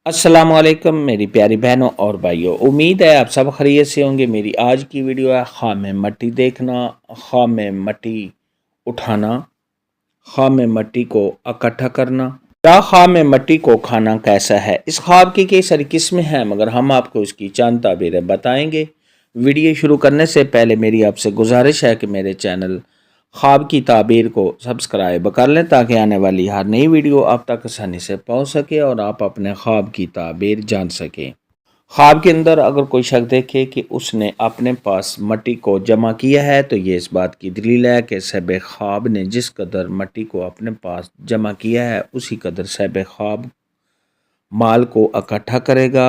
अस्सलाम वालेकुम मेरी प्यारी बहनों और भाइयों, उम्मीद है आप सब खैरियत से होंगे। मेरी आज की वीडियो है ख़्वाह में मट्टी देखना, ख़्वाह में मट्टी उठाना, ख़्वाह में मट्टी को इकट्ठा करना या ख़्वाह में मट्टी को खाना कैसा है। इस ख्वाब की कई सारी किस्में हैं, मगर हम आपको इसकी चंद ताबीरें बताएंगे। वीडियो शुरू करने से पहले मेरी आपसे गुजारिश है कि मेरे चैनल ख्वाब की ताबीर को सब्सक्राइब कर लें ताकि आने वाली हर नई वीडियो आप तक आसानी से पहुंच सके और आप अपने ख्वाब की ताबीर जान सकें। ख्वाब के अंदर अगर कोई शख्स देखे कि उसने अपने पास मट्टी को जमा किया है तो ये इस बात की दलील है कि साहिब ख्वाब ने जिस कदर मट्टी को अपने पास जमा किया है उसी कदर साहिब ख्वाब माल को इकट्ठा करेगा,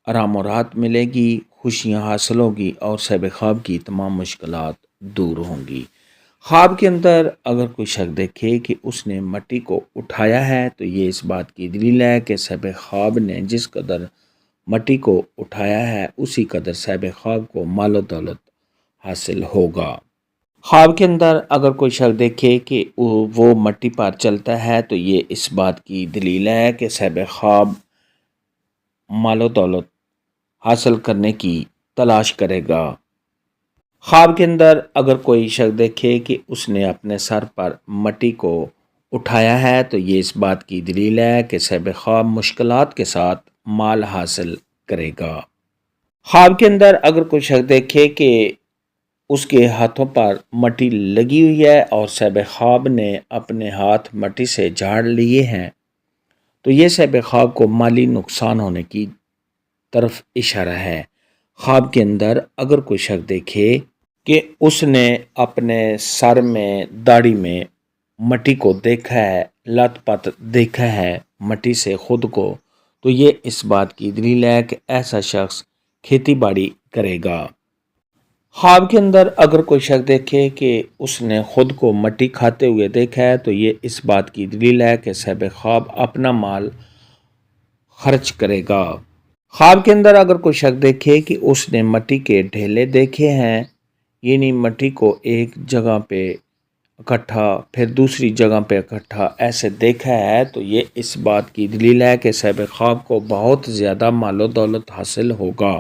आराम और राहत मिलेगी, खुशियाँ हासिल होगी और साहिब ख्वाब की तमाम मुश्किलात दूर होंगी। ख्वाब के अंदर अगर कोई शख्स देखे कि उसने मट्टी को उठाया है तो ये इस बात की दलील है कि साहिब ख्वाब ने जिस कदर मट्टी को उठाया है उसी कदर साहिब ख्वाब को मालो दौलत हासिल होगा। ख्वाब के अंदर अगर कोई शख्स देखे कि वो मट्टी पर चलता है तो ये इस बात की दलील है कि साहिब ख्वाब मालो दौलत हासिल करने की तलाश करेगा। ख्वाब के अंदर अगर कोई शख्स देखे कि उसने अपने सर पर मट्टी को उठाया है तो ये इस बात की दलील है कि साहिब ख्वाब मुश्किलात के साथ माल हासिल करेगा। ख्वाब के अंदर अगर कोई शख्स देखे कि उसके हाथों पर मट्टी लगी हुई है और साहिब ख्वाब ने अपने हाथ मट्टी से झाड़ लिए हैं तो ये साहिब ख्वाब को माली नुकसान होने की तरफ इशारा है। ख्वाब के अंदर अगर कोई शख्स देखे कि उसने अपने सर में दाढ़ी में मट्टी को देखा है, लथपथ देखा है मट्टी से खुद को, तो ये इस बात की दलील है कि ऐसा शख्स खेती बाड़ी करेगा। ख्वाब के अंदर अगर कोई शख्स देखे कि उसने खुद को मट्टी खाते हुए देखा है तो ये इस बात की दलील है कि साहिब ख्वाब अपना माल खर्च करेगा। ख्वाब के अंदर अगर कोई शख्स देखे कि उसने मट्टी के ढेले देखे हैं, यानी मट्टी को एक जगह पे इकट्ठा फिर दूसरी जगह पे इकट्ठा ऐसे देखा है तो ये इस बात की दलील है कि साहिब ख्वाब को बहुत ज़्यादा मालो दौलत हासिल होगा।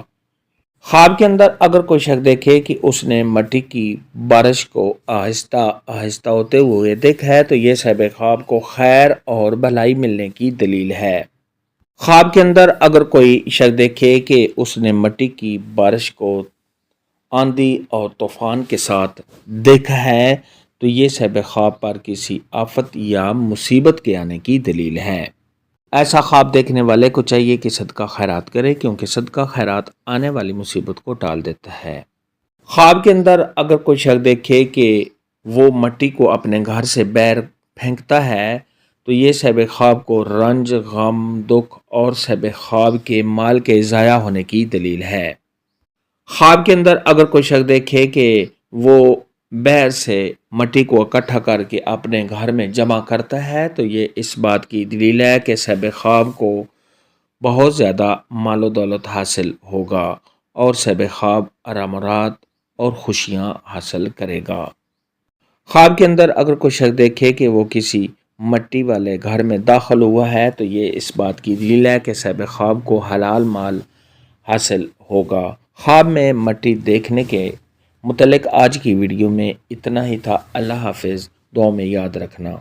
ख्वाब के अंदर अगर कोई शख्स देखे कि उसने मट्टी की बारिश को आहिस्ता आहिस्ता होते हुए देखा है तो ये साहिब ख्वाब को खैर और भलाई मिलने की दलील है। ख्वाब के अंदर अगर कोई शख्स देखे कि उसने मट्टी की बारिश को आंधी और तूफान के साथ देखा है तो ये साहिब ख्वाब पर किसी आफत या मुसीबत के आने की दलील है। ऐसा ख्वाब देखने वाले को चाहिए कि सदका खैरात करे, क्योंकि सदका खैरात आने वाली मुसीबत को टाल देता है। ख्वाब के अंदर अगर कोई शख्स देखे कि वो मट्टी को अपने घर से बाहर फेंकता है तो ये साहिब ख्वाब को रंज, गम, दुख और साहिब ख्वाब के माल के ज़ाया होने की दलील है। ख्वाब के अंदर अगर कोई शख्स देखे कि वो बाहर से मट्टी को इकट्ठा करके अपने घर में जमा करता है तो ये इस बात की दलील है कि साहिब ख्वाब को बहुत ज़्यादा मालो दौलत हासिल होगा और साहिब ख्वाब आराम राहत और खुशियाँ हासिल करेगा। ख्वाब के अंदर अगर कोई शख्स देखे कि वो किसी मट्टी वाले घर में दाखिल हुआ है तो ये इस बात की दलील है कि साहिब ख्वाब को हलाल माल हासिल होगा। ख्वाब में मट्टी देखने के मुतल्लिक आज की वीडियो में इतना ही था। अल्लाह हाफिज़। दुआ में याद रखना।